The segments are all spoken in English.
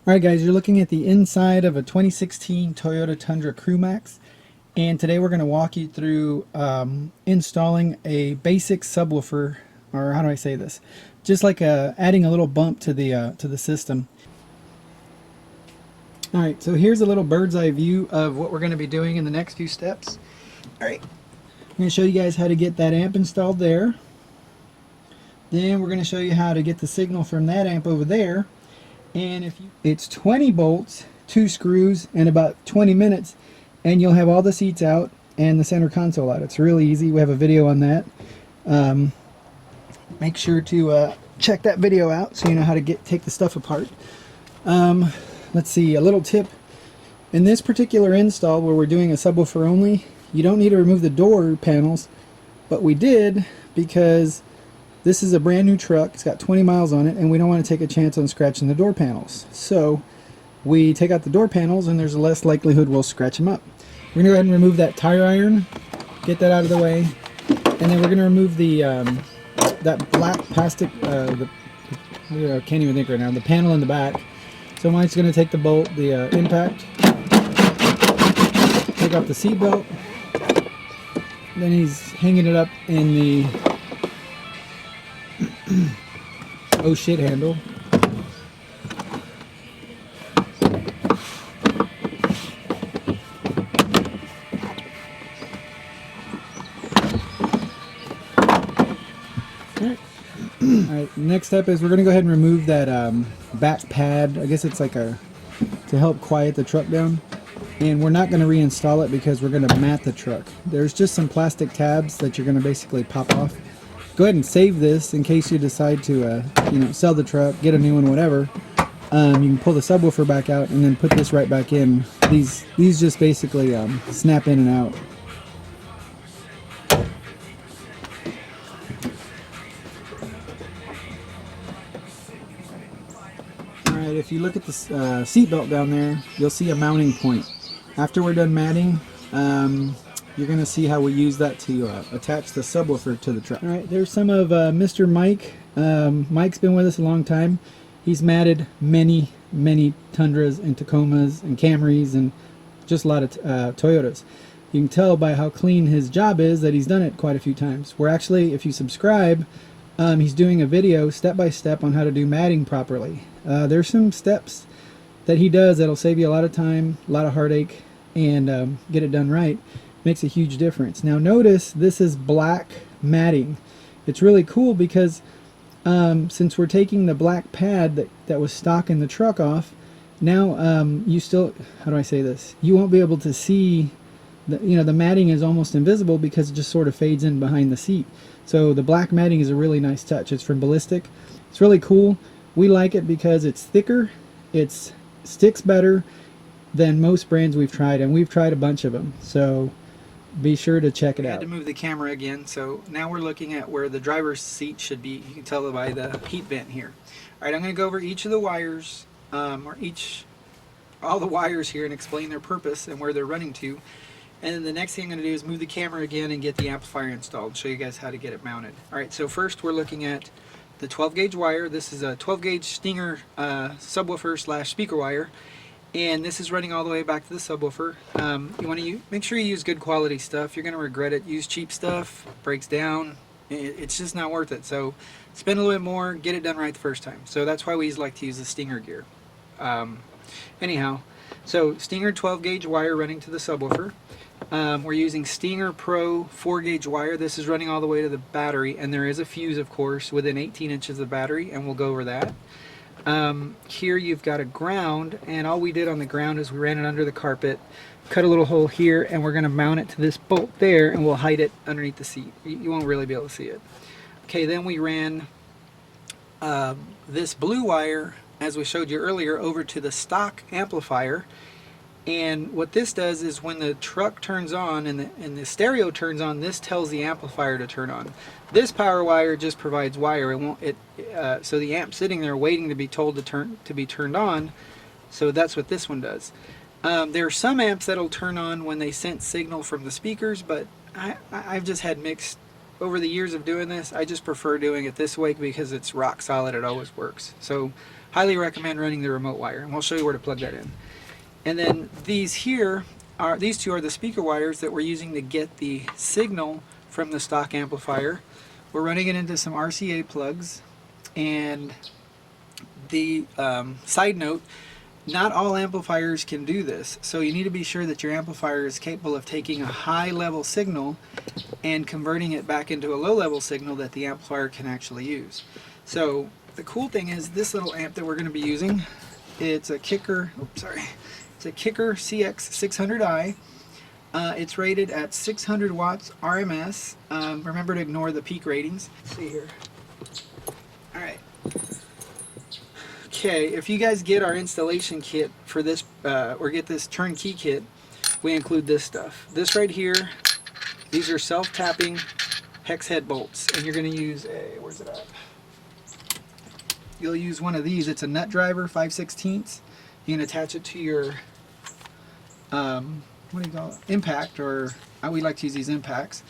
Alright guys, you're looking at the inside of a 2016 Toyota Tundra Crewmax, and today we're going to walk you through installing a basic subwoofer, or how do I say this? Just like adding a little bump to the system. Alright, so here's a little bird's eye view of what we're going to be doing in the next few steps. Alright, I'm going to show you guys how to get that amp installed there. Then we're going to show you how to get the signal from that amp over there. And it's 20 bolts, 2 screws, and about 20 minutes, and you'll have all the seats out and the center console out. It's really easy. We have a video on that. Make sure to check that video out so you know how to take the stuff apart. Let's see, a little tip. In this particular install where we're doing a subwoofer only, you don't need to remove the door panels, but we did because this is a brand new truck. It's got 20 miles on it, and we don't want to take a chance on scratching the door panels. So we take out the door panels, and there's less likelihood we'll scratch them up. We're going to go ahead and remove that tire iron, get that out of the way, and then we're going to remove the that black plastic, I can't even think right now, the panel in the back. So Mike's going to take the bolt, the impact, take off the seat belt, then he's hanging it up in the oh shit handle. Alright, next step is we're going to go ahead and remove that back pad. I guess it's like to help quiet the truck down. And we're not going to reinstall it because we're going to mat the truck. There's just some plastic tabs that you're going to basically pop off. Go ahead and save this in case you decide to sell the truck, get a new one, whatever. You can pull the subwoofer back out and then put this right back in. These just basically snap in and out. Alright, if you look at the seat belt down there, you'll see a mounting point. After we're done matting, you're going to see how we use that to attach the subwoofer to the truck. Alright, there's some of Mr. Mike. Mike's been with us a long time. He's matted many Tundras and Tacomas and Camrys and just a lot of Toyotas. You can tell by how clean his job is that he's done it quite a few times. We're actually, if you subscribe, he's doing a video step by step on how to do matting properly. There's some steps that he does that'll save you a lot of time, a lot of heartache, and get it done right. Makes a huge difference. Now notice this is black matting. It's really cool because since we're taking the black pad that was stock in the truck off, now you still, how do I say this? You won't be able to see, the matting is almost invisible because it just sort of fades in behind the seat. So the black matting is a really nice touch. It's from Ballistic. It's really cool. We like it because it's thicker, it sticks better than most brands we've tried, and we've tried a bunch of them. So be sure to check it out. I had to move the camera again, so now we're looking at where the driver's seat should be. You can tell by the heat vent here. Alright, I'm going to go over each of the wires, all the wires here, and explain their purpose and where they're running to. And then the next thing I'm going to do is move the camera again and get the amplifier installed, show you guys how to get it mounted. Alright, so first we're looking at the 12 gauge wire. This is a 12 gauge Stinger subwoofer slash speaker wire. And this is running all the way back to the subwoofer. You want to make sure you use good quality stuff. You're going to regret it. Use cheap stuff, breaks down. It's just not worth it. So spend a little bit more, get it done right the first time. So that's why we like to use the Stinger gear. Anyhow, so Stinger 12 gauge wire running to the subwoofer. We're using Stinger Pro 4 gauge wire. This is running all the way to the battery, and there is a fuse, of course, within 18 inches of the battery, and we'll go over that. Here you've got a ground, and all we did on the ground is we ran it under the carpet, cut a little hole here, and we're going to mount it to this bolt there, and we'll hide it underneath the seat. You won't really be able to see it. Okay, then we ran this blue wire, as we showed you earlier, over to the stock amplifier. And what this does is when the truck turns on and the stereo turns on, this tells the amplifier to turn on. This power wire just provides wire. So the amp's sitting there waiting to be told to be turned on. So that's what this one does. There are some amps that'll turn on when they sense signal from the speakers, but I've just had mixed over the years of doing this, I just prefer doing it this way because it's rock solid. It always works. So highly recommend running the remote wire, and we'll show you where to plug that in. And then these two are the speaker wires that we're using to get the signal from the stock amplifier. We're running it into some RCA plugs. And the side note, not all amplifiers can do this, so you need to be sure that your amplifier is capable of taking a high level signal and converting it back into a low level signal that the amplifier can actually use. So the cool thing is this little amp that we're going to be using, it's a Kicker, it's a Kicker CX600i. It's rated at 600 watts RMS. Remember to ignore the peak ratings. Let's see here. Alright. Okay, if you guys get our installation kit for this, or get this turnkey kit, we include this stuff. This right here, these are self-tapping hex head bolts, and you're going to use a, where's it at? You'll use one of these. It's a nut driver, 5/16. You can attach it to your, what do you call it? Impact, or we like to use these impacts,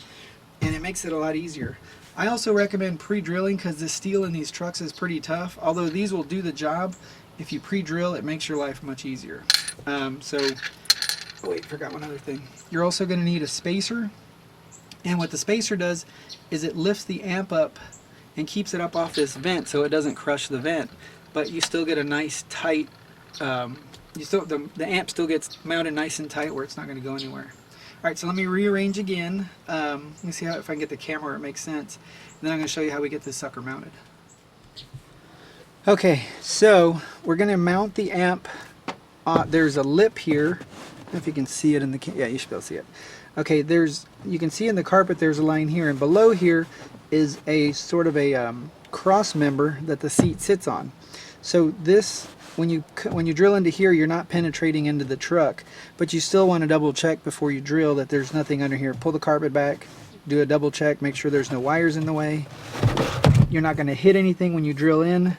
and it makes it a lot easier. I also recommend pre-drilling because the steel in these trucks is pretty tough. Although these will do the job, if you pre-drill, it makes your life much easier. Wait, forgot one other thing. You're also going to need a spacer, and what the spacer does is it lifts the amp up and keeps it up off this vent so it doesn't crush the vent, but you still get a nice tight, the amp still gets mounted nice and tight where it's not going to go anywhere. Alright, so let me rearrange again. Let me see if I can get the camera where it makes sense. And then I'm going to show you how we get this sucker mounted. Okay, so we're going to mount the amp. There's a lip here. I don't know if you can see it in the yeah, you should be able to see it. Okay, you can see in the carpet there's a line here, and below here is a sort of a cross member that the seat sits on. So this, when you drill into here, you're not penetrating into the truck, but you still want to double check before you drill that there's nothing under here. Pull the carpet back, do a double check, make sure there's no wires in the way. You're not going to hit anything when you drill in.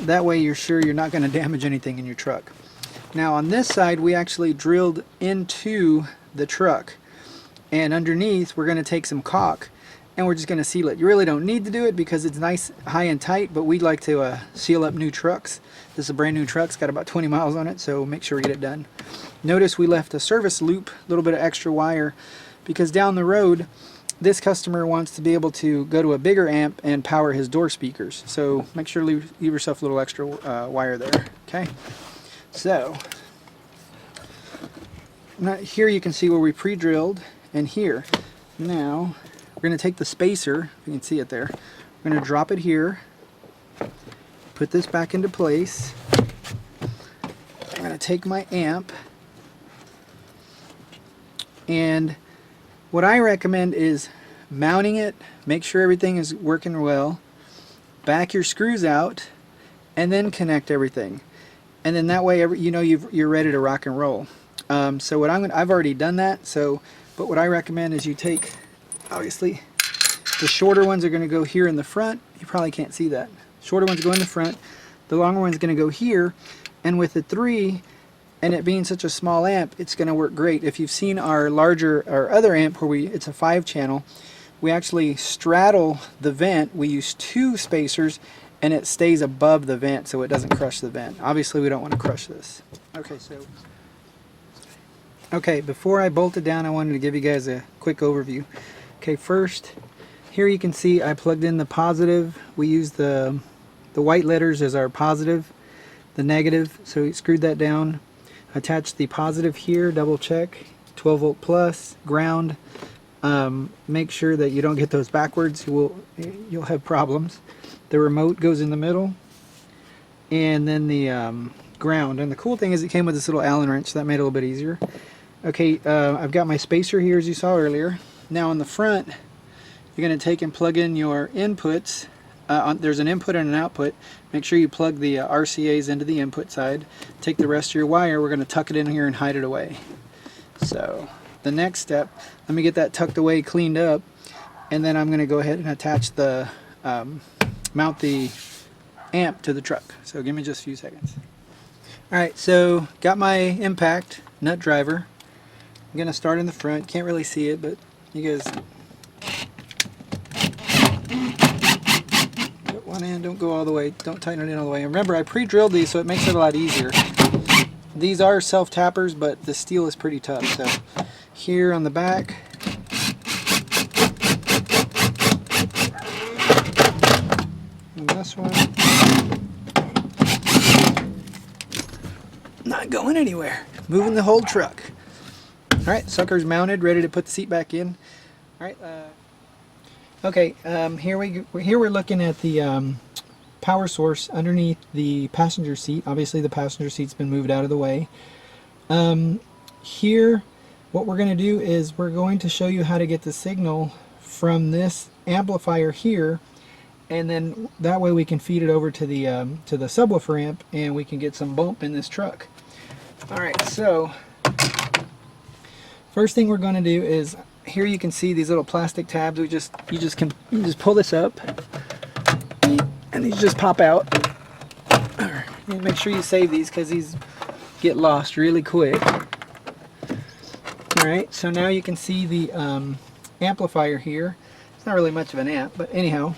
That way you're sure you're not going to damage anything in your truck. Now on this side, we actually drilled into the truck, and underneath we're going to take some caulk and we're just going to seal it. You really don't need to do it because it's nice, high and tight, but we'd like to seal up new trucks. This is a brand new truck. It's got about 20 miles on it, so make sure we get it done. Notice we left a service loop, a little bit of extra wire, because down the road this customer wants to be able to go to a bigger amp and power his door speakers. So make sure to leave yourself a little extra wire there. Okay, so here you can see where we pre-drilled, and here now we're going to take the spacer, if you can see it there, we're going to drop it here, put this back into place. I'm going to take my amp, and what I recommend is mounting it, make sure everything is working well, back your screws out, and then connect everything. And then that way you know you're ready to rock and roll. So what I've already done that, but what I recommend is you take, obviously, the shorter ones are going to go here in the front. You probably can't see that. Shorter ones go in the front. The longer one's going to go here. And with the 3, and it being such a small amp, it's going to work great. If you've seen our other amp where it's a 5-channel, we actually straddle the vent. We use 2 spacers, and it stays above the vent so it doesn't crush the vent. Obviously, we don't want to crush this. Okay, before I bolt it down, I wanted to give you guys a quick overview. Okay, first, here you can see I plugged in the positive. We use the white letters as our positive, the negative, so we screwed that down. Attach the positive here, double check, 12 volt plus, ground. Make sure that you don't get those backwards, you'll have problems. The remote goes in the middle, and then the ground. And the cool thing is it came with this little Allen wrench, so that made it a little bit easier. Okay, I've got my spacer here as you saw earlier. Now on the front, you're going to take and plug in your inputs. There's an input and an output. Make sure you plug the RCAs into the input side. Take the rest of your wire, we're going to tuck it in here and hide it away. So the next step, let me get that tucked away, cleaned up, and then I'm going to go ahead and attach the, mount the amp to the truck. So give me just a few seconds. Alright, so got my impact nut driver. I'm going to start in the front. Can't really see it, but you guys... on in, don't go all the way, don't tighten it in all the way. And remember, I pre-drilled these so it makes it a lot easier. These are self-tappers, but the steel is pretty tough. So here on the back, and this one, not going anywhere, moving the whole truck. All right, sucker's mounted, ready to put the seat back in. All right, okay, here we're looking at the power source underneath the passenger seat. Obviously the passenger seat's been moved out of the way. Here what we're going to do is we're going to show you how to get the signal from this amplifier here, and then that way we can feed it over to the subwoofer amp and we can get some bump in this truck. Alright, so first thing we're going to do is, here you can see these little plastic tabs. You just pull this up and these just pop out. And make sure you save these because these get lost really quick. Alright, so now you can see the amplifier here. It's not really much of an amp, but anyhow.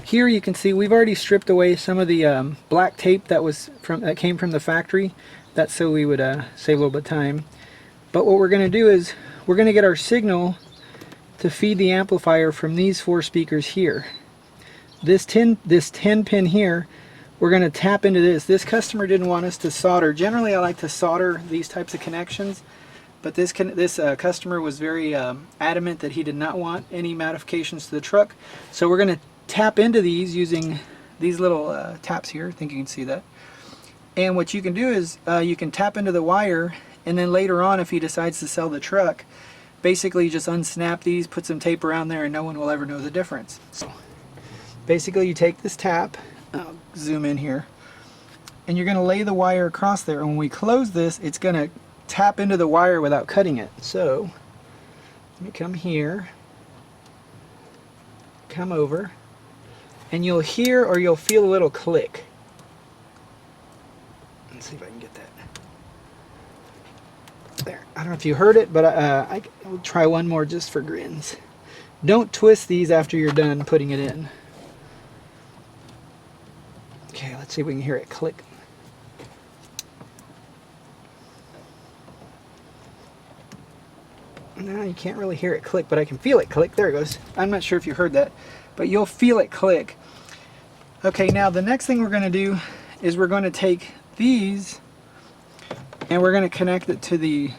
Here you can see we've already stripped away some of the black tape that came from the factory. That's so we would save a little bit of time. But what we're going to do is we're going to get our signal to feed the amplifier from these 4 speakers here. This 10 pin here, we're going to tap into this. This customer didn't want us to solder. Generally I like to solder these types of connections, but this customer was very adamant that he did not want any modifications to the truck. So we're going to tap into these using these little taps here. I think you can see that. And what you can do is you can tap into the wire, and then later on if he decides to sell the truck, basically just unsnap these, put some tape around there, and no one will ever know the difference. So basically you take this tap, I'll zoom in here, and you're going to lay the wire across there, and when we close this it's going to tap into the wire without cutting it. So let me come here, come over, and you'll hear or you'll feel a little click. Let's see if I can get that. There. I don't know if you heard it, but I will try one more just for grins. Don't twist these after you're done putting it in. Okay, let's see if we can hear it click. No, you can't really hear it click, but I can feel it click. There it goes. I'm not sure if you heard that, but you'll feel it click. Okay, now the next thing we're going to do is we're going to take these and we're going to connect it to the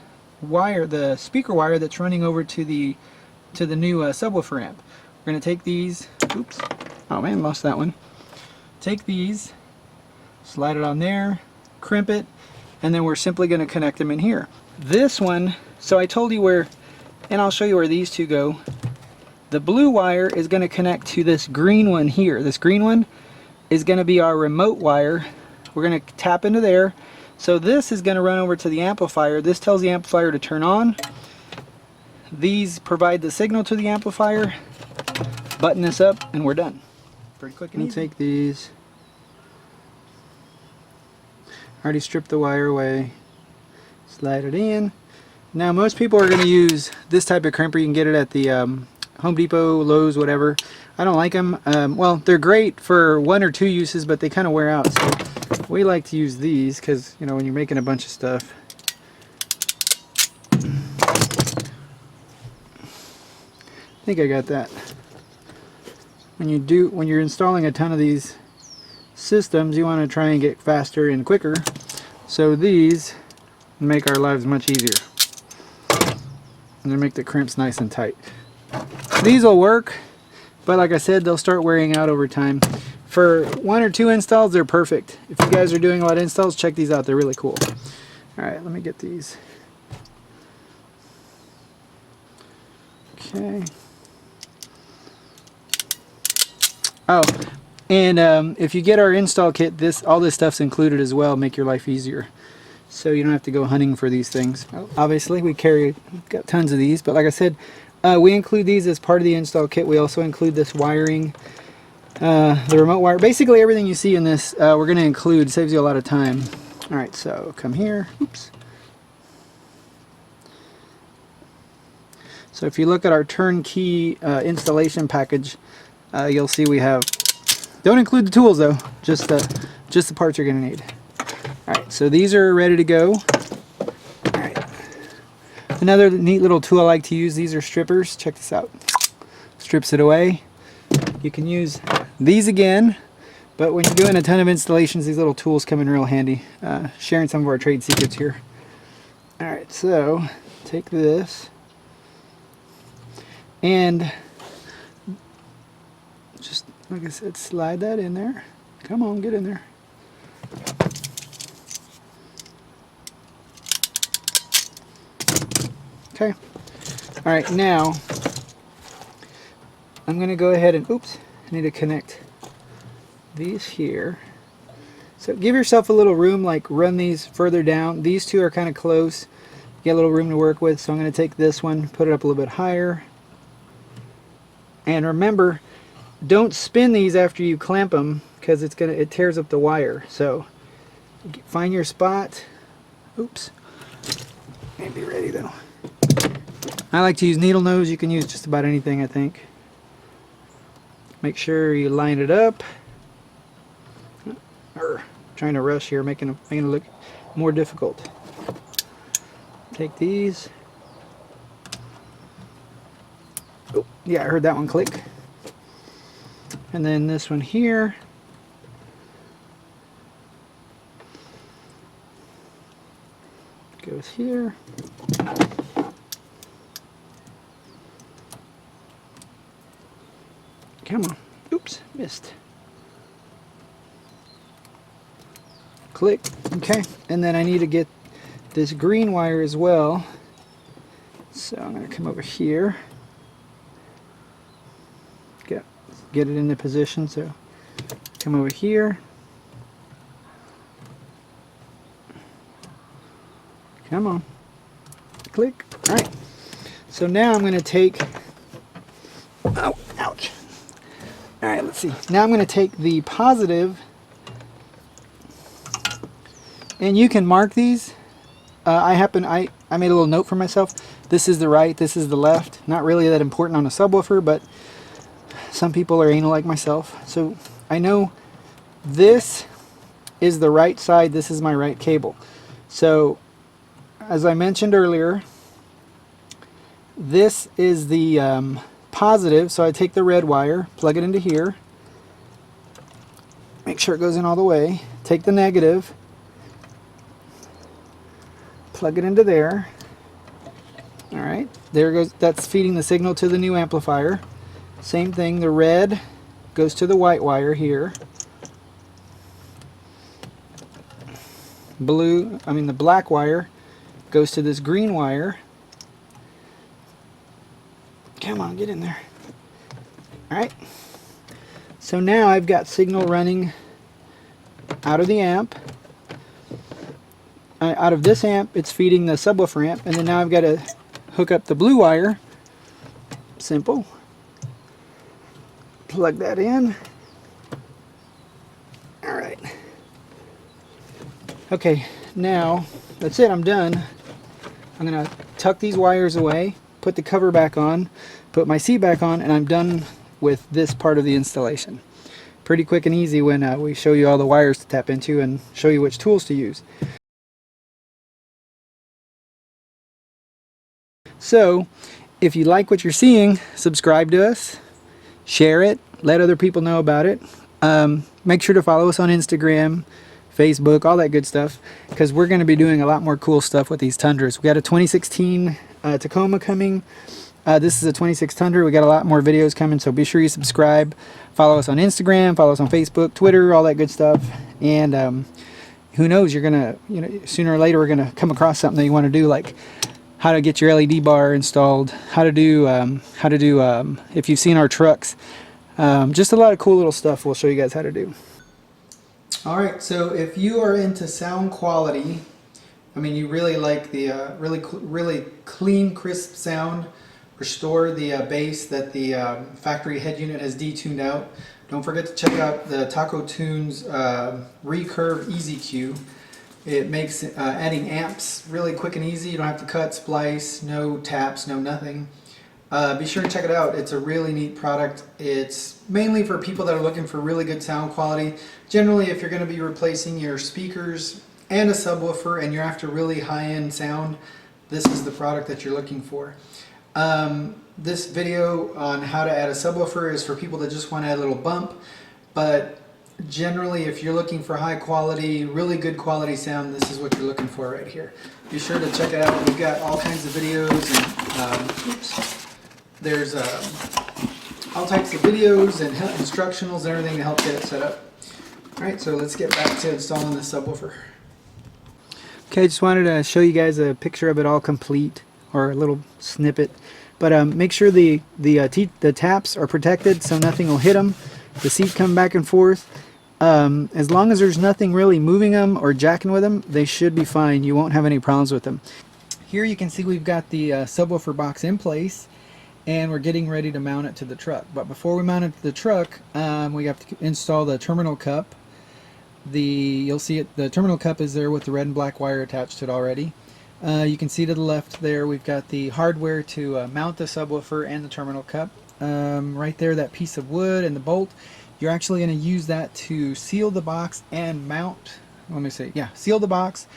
wire, the speaker wire that's running over to the new subwoofer amp. We're going to take these, oops, oh man, lost that one. Take these, slide it on there, crimp it, and then we're simply going to connect them in here. This one, so I told you where, and I'll show you where these two go. The blue wire is going to connect to this green one here. This green one is going to be our remote wire. We're going to tap into there. So this is going to run over to the amplifier. This tells the amplifier to turn on. These provide the signal to the amplifier. Button this up and we're done. Pretty quick and easy. Take these. Already stripped the wire away. Slide it in. Now most people are going to use this type of crimper. You can get it at the Home Depot, Lowe's, whatever. I don't like them. Well, they're great for 1 or 2 uses, but they kind of wear out. So we like to use these because, you know, when you're making a bunch of stuff. I think I got that. When you're installing a ton of these systems, you want to try and get faster and quicker. So these make our lives much easier. And they make the crimps nice and tight. These will work, but like I said, they'll start wearing out over time. For 1 or 2 installs, they're perfect. If you guys are doing a lot of installs, check these out. They're really cool. Alright, let me get these. Okay. Oh, and if you get our install kit, all this stuff's included as well. Make your life easier. So you don't have to go hunting for these things. Obviously, we've got tons of these, but like I said, we include these as part of the install kit. We also include this wiring, the remote wire. Basically, everything you see in this, we're going to include. Saves you a lot of time. All right, so come here. Oops. So if you look at our turnkey installation package, you'll see we have Don't include the tools though, just the parts you're gonna need. Alright, so these are ready to go. Alright. Another neat little tool I like to use, these are strippers. Check this out. Strips it away. You can use these again, but when you're doing a ton of installations, these little tools come in real handy. Sharing some of our trade secrets here. Alright, so take this and just, like I said, slide that in there. Come on, get in there. Okay. Alright, now I'm going to go ahead and, oops, I need to connect these here. So give yourself a little room, like run these further down. These two are kind of close. Get a little room to work with, so I'm going to take this one, put it up a little bit higher. And remember, don't spin these after you clamp them, because it tears up the wire. So find your spot. Oops. Can't be ready though. I like to use needle nose. You can use just about anything, I think. Make sure you line it up. Trying to rush here, making it look more difficult. Take these. Oh, yeah, I heard that one click. And then this one here. Goes here. Come on. Oops, missed. Click. Okay. And then I need to get this green wire as well. So I'm going to come over here. Get it into position. So come over here. Come on. Click. Alright. So now I'm going to take... Oh, ouch. Alright, let's see. Now I'm going to take the positive, and you can mark these. I made a little note for myself. This is the right, this is the left. Not really that important on a subwoofer, but some people are anal like myself. So I know this is the right side, this is my right cable. So as I mentioned earlier, this is the positive, so I take the red wire, plug it into here, make sure it goes in all the way, take the negative, plug it into there. Alright, there goes, that's feeding the signal to the new amplifier. Same thing, the red goes to the white wire here. The black wire goes to this green wire. Come on, get in there. Alright, so now I've got signal running out of the amp. Out of this amp, it's feeding the subwoofer amp, and then now I've got to hook up the blue wire. Simple. Plug that in. Alright. Okay, now that's it, I'm done. I'm going to tuck these wires away, put the cover back on, put my seat back on, and I'm done with this part of the installation. Pretty quick and easy when we show you all the wires to tap into and show you which tools to use. So, if you like what you're seeing, subscribe to us, share it, let other people know about it. Make sure to follow us on Instagram, Facebook, all that good stuff, because we're going to be doing a lot more cool stuff with these Tundras. We got a 2016 Tacoma coming. This is a 26 Tundra. We got a lot more videos coming, so be sure you subscribe. Follow us on Instagram, follow us on Facebook, Twitter, all that good stuff. And who knows, you're gonna, sooner or later we're gonna come across something that you want to do, like how to get your LED bar installed, how to do if you've seen our trucks, just a lot of cool little stuff we'll show you guys how to do. Alright, so if you are into sound quality, you really like the really clean, crisp sound, restore the bass that the factory head unit has detuned out, don't forget to check out the Taco Tunes Recurve EasyQ. It makes adding amps really quick and easy. You don't have to cut, splice, no taps, no nothing. Be sure to check it out. It's a really neat product. It's mainly for people that are looking for really good sound quality. Generally, if you're going to be replacing your speakers and a subwoofer and you're after really high-end sound, this is the product that you're looking for. This video on how to add a subwoofer is for people that just want to add a little bump, but generally if you're looking for high quality, really good quality sound, this is what you're looking for right here. Be sure to check it out. We've got all kinds of videos and there's all types of videos and instructionals and everything to help get it set up. Alright, so let's get back to installing the subwoofer. Okay, just wanted to show you guys a picture of it all complete, or a little snippet. But make sure the taps are protected so nothing will hit them. The seat come back and forth. As long as there's nothing really moving them or jacking with them, they should be fine. You won't have any problems with them. Here you can see we've got the subwoofer box in place, and we're getting ready to mount it to the truck. But before we mount it to the truck, we have to install the terminal cup. You'll see it. The terminal cup is there with the red and black wire attached to it already. You can see to the left there we've got the hardware to mount the subwoofer and the terminal cup. Right there, that piece of wood and the bolt, you're actually going to use that to seal the box and mount, seal the box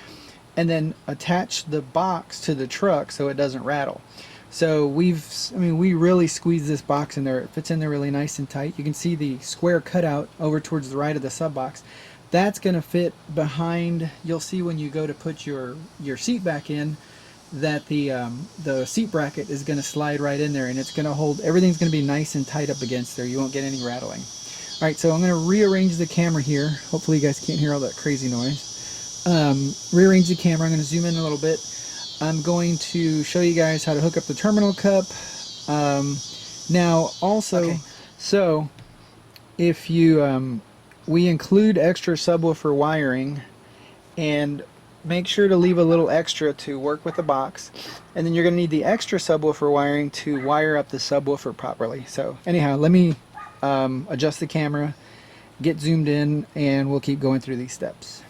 and then attach the box to the truck so it doesn't rattle. So we really squeeze this box in there. It fits in there really nice and tight. You can see the square cutout over towards the right of the sub box. That's going to fit behind. You'll see when you go to put your seat back in that the seat bracket is going to slide right in there, and it's going to hold. Everything's going to be nice and tight up against there. You won't get any rattling. All right, so I'm going to rearrange the camera here. Hopefully you guys can't hear all that crazy noise. Rearrange the camera. I'm going to zoom in a little bit. I'm going to show you guys how to hook up the terminal cup. Now also, so if you we include extra subwoofer wiring, and make sure to leave a little extra to work with the box, and then you're going to need the extra subwoofer wiring to wire up the subwoofer properly. So anyhow, let me adjust the camera, get zoomed in, and we'll keep going through these steps.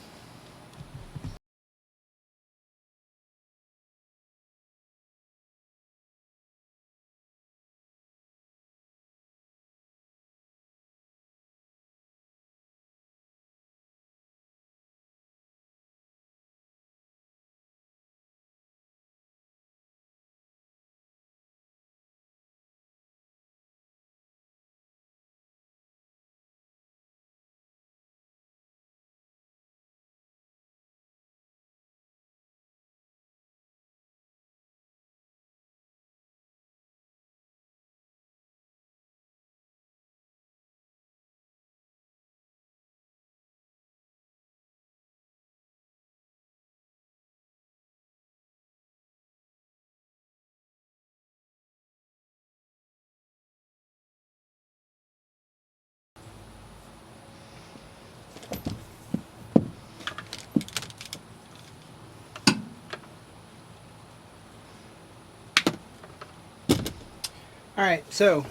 Alright, so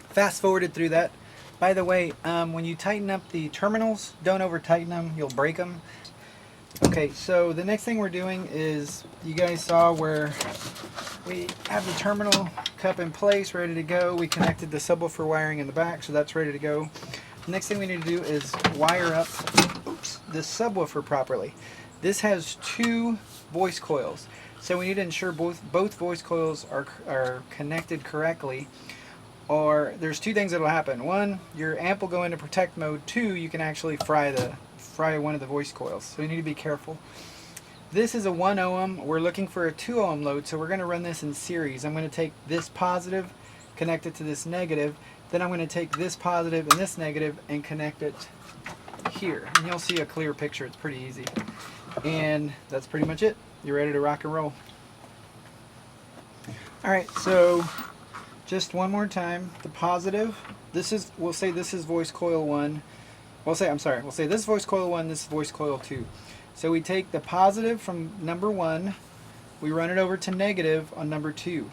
fast forwarded through that. By the way, when you tighten up the terminals, don't over tighten them, you'll break them. Okay, so the next thing we're doing is, you guys saw where we have the terminal cup in place, ready to go. We connected the subwoofer wiring in the back, so that's ready to go. The next thing we need to do is wire up the subwoofer properly. This has two voice coils, so we need to ensure both voice coils are connected correctly, or there's two things that will happen. One, your amp will go into protect mode. Two, you can actually fry one of the voice coils, so you need to be careful. This is a 1 ohm. We're looking for a 2 ohm load, so we're going to run this in series. I'm going to take this positive, connect it to this negative, then I'm going to take this positive and this negative and connect it here, and you'll see a clear picture. It's pretty easy, and that's pretty much it. You're ready to rock and roll. Alright, so just one more time. The positive, we'll say this is voice coil 1. We'll say this is voice coil 1, this is voice coil 2. So we take the positive from number 1, we run it over to negative on number 2.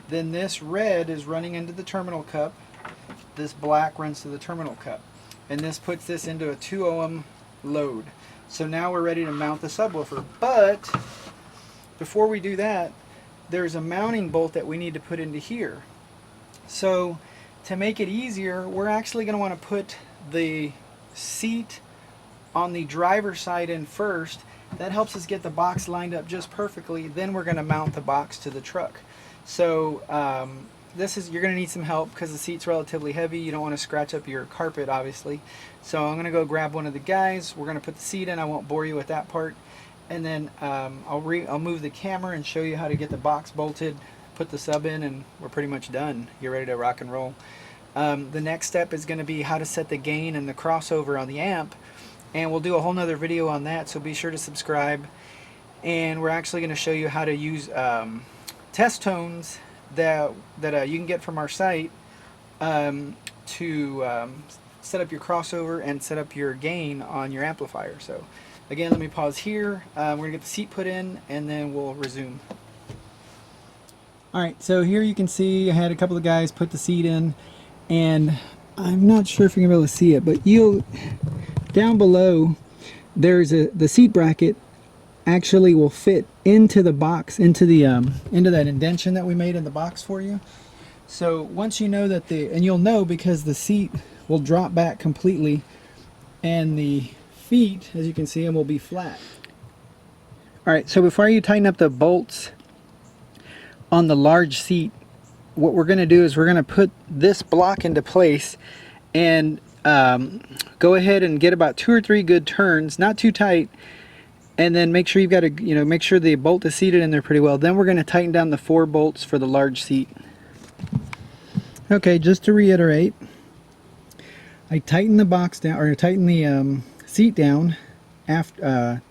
Then this red is running into the terminal cup, this black runs to the terminal cup, and this puts this into a 2 ohm load. So now we're ready to mount the subwoofer. But before we do that, there's a mounting bolt that we need to put into here. So to make it easier, we're actually going to want to put the seat on the driver's side in first. That helps us get the box lined up just perfectly. Then we're going to mount the box to the truck. So you're going to need some help because the seat's relatively heavy. You don't want to scratch up your carpet, obviously. So I'm going to go grab one of the guys. We're going to put the seat in. I won't bore you with that part. And then I'll move the camera and show you how to get the box bolted, put the sub in, and we're pretty much done. You're ready to rock and roll. The next step is going to be how to set the gain and the crossover on the amp. And we'll do a whole nother video on that, so be sure to subscribe. And we're actually going to show you how to use test tones that you can get from our site to set up your crossover and set up your gain on your amplifier. So again, let me pause here. We're going to get the seat put in and then we'll resume. Alright, so here you can see I had a couple of guys put the seat in, and I'm not sure if you're going to be able to see it, but down below there's the seat bracket actually will fit into the box, into that indentation that we made in the box for you. So once you know that and you'll know because the seat will drop back completely and the feet, as you can see them, will be flat. Alright, so before you tighten up the bolts on the large seat, what we're going to do is we're going to put this block into place and go ahead and get about 2 or 3 good turns, not too tight, and then make sure you've got to, make sure the bolt is seated in there pretty well. Then we're going to tighten down the 4 bolts for the large seat. Okay, just to reiterate, I tighten the box down, or I tighten the seat down after.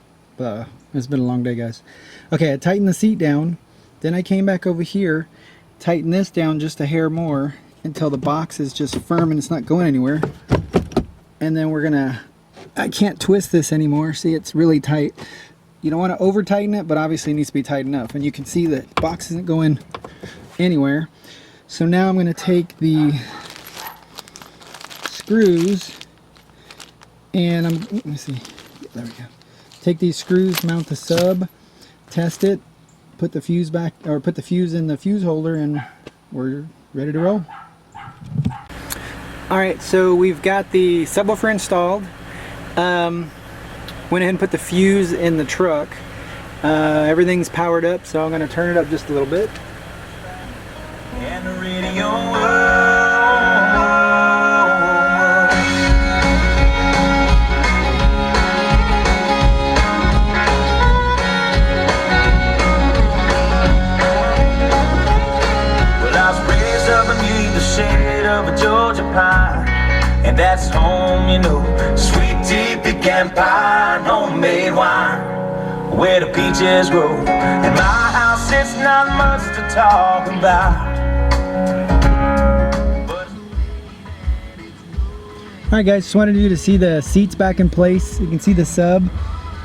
It's been a long day, guys. Okay, I tightened the seat down, then I came back over here, tighten this down just a hair more until the box is just firm and it's not going anywhere. And then we're gonna, I can't twist this anymore. See, it's really tight. You don't want to over tighten it, but obviously it needs to be tight enough. And you can see that the box isn't going anywhere. So now I'm going to take the screws and let me see, there we go. Take these screws, mount the sub, test it, put the fuse back, or put the fuse in the fuse holder, and we're ready to roll. Alright, so we've got the subwoofer installed. Went ahead and put the fuse in the truck. Everything's powered up, so I'm going to turn it up just a little bit. And the radio of a Georgia pine, and that's home, sweet tea, pecan pie, homemade wine, where the peaches grow. In my house, it's not much to talk about. Alright guys, just wanted you to see the seats back in place. You can see the sub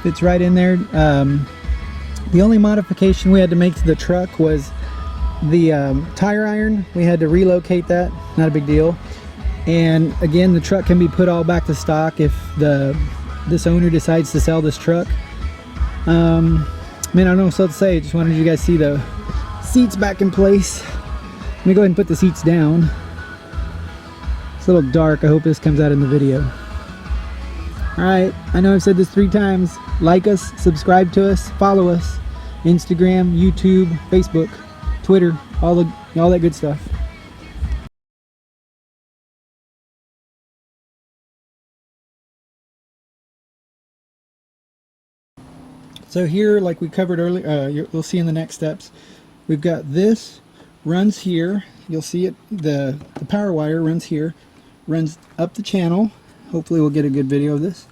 fits right in there. The only modification we had to make to the truck was the tire iron. We had to relocate that, not a big deal. And again, the truck can be put all back to stock if this owner decides to sell this truck. Man, I don't know what else to say. Just wanted you guys to see the seats back in place. Let me go ahead and put the seats down. It's a little dark. I hope this comes out in the video. Alright, I know I've said this 3 times. Like us, subscribe to us, follow us. Instagram, YouTube, Facebook, Twitter, all that good stuff. So here, like we covered earlier, you'll see in the next steps, we've got this runs here. You'll see it. The power wire runs here, runs up the channel. Hopefully we'll get a good video of this.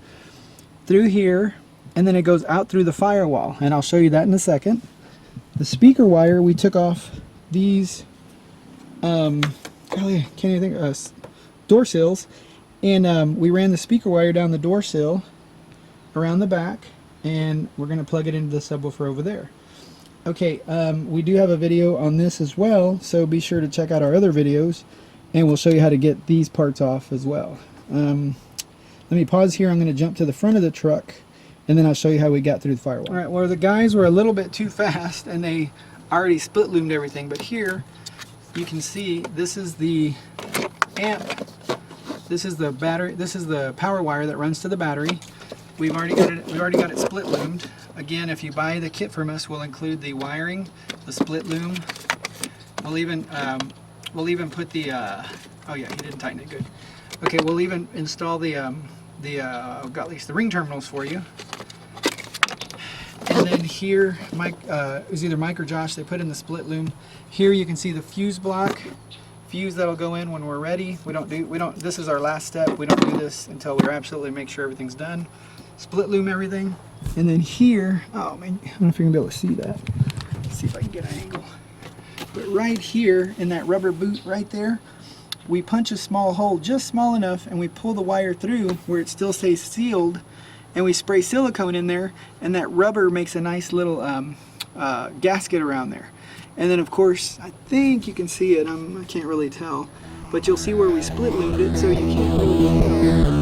Through here, and then it goes out through the firewall, and I'll show you that in a second. The speaker wire, we took off these can't even think, door sills, and we ran the speaker wire down the door sill around the back, and we're going to plug it into the subwoofer over there. Okay, we do have a video on this as well, so be sure to check out our other videos, and we'll show you how to get these parts off as well. Let me pause here. I'm going to jump to the front of the truck, and then I'll show you how we got through the firewall. Alright, well, the guys were a little bit too fast, and they I already split loomed everything, but here you can see this is the amp, this is the battery, this is the power wire that runs to the battery. We've already got it split loomed. Again, if you buy the kit from us, we'll include the wiring, the split loom. We'll even put the oh yeah, he didn't tighten it good. Okay, we'll even install the got at least the ring terminals for you. And then here, Mike, it was either Mike or Josh, they put in the split loom. Here you can see the fuse block, fuse that'll go in when we're ready. This is our last step. We don't do this until we absolutely make sure everything's done. Split loom everything. And then here, oh man, I don't know if you're gonna be able to see that. Let's see if I can get an angle. But right here in that rubber boot right there, we punch a small hole, just small enough, and we pull the wire through where it still stays sealed, and we spray silicone in there, and that rubber makes a nice little gasket around there. And then of course, I think you can see it, I can't really tell, but you'll see where we split loomed it, so you can't really tell.